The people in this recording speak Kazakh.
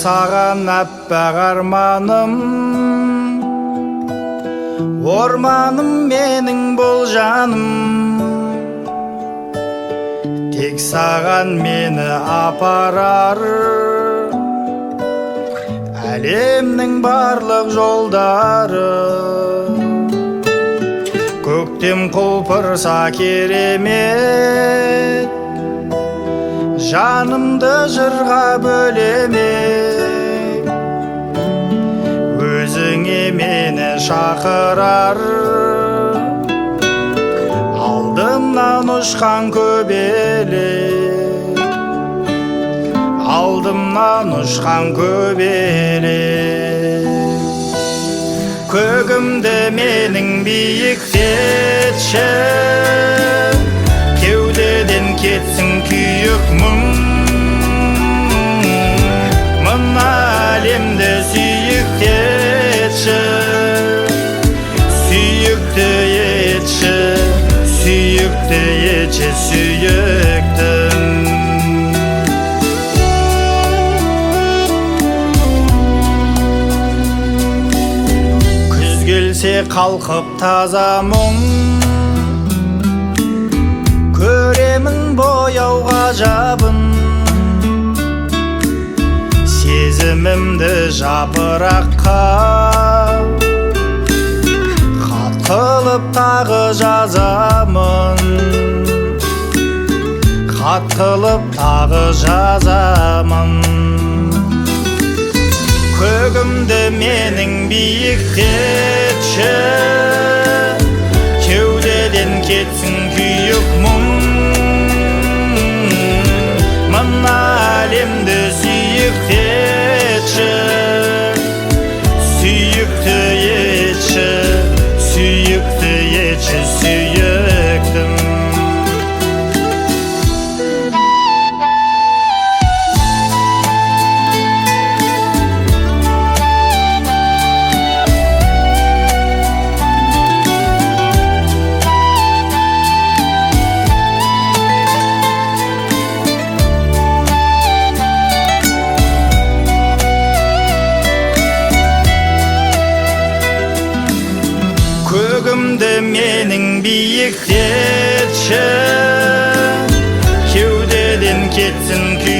саған аппақ арманым, орманым менің бұл жаным. Тек саған мені апарар әлемнің барлық жолдары. Көктем құлпырса керемет, жанымды жырға бөлемек. Өзіңе мені шақырар алдымнан ұшқан көбелек, алдымнан ұшқан көбелек. Көгімді менің биіктетші, кеудеден кетсін күйік мұң. Мына әлемді сүйіктетші, сүйікті етші, сүйікті етші, сүйіктім. Келсе қалқып таза мұң, көремін бояу ғажабын. Сезімімді жапыраққа хат қылып тағы жазамын, хат қылып тағы жазамын. Көгімді менің биіктетші, кеудеден кетсін күйік мұң. Мына әлемді сүйіктетші, сүйікті етші, сүйікті етші, сүйіктім. Көгімді менің биіктетші, кеудеден кетсін күйік.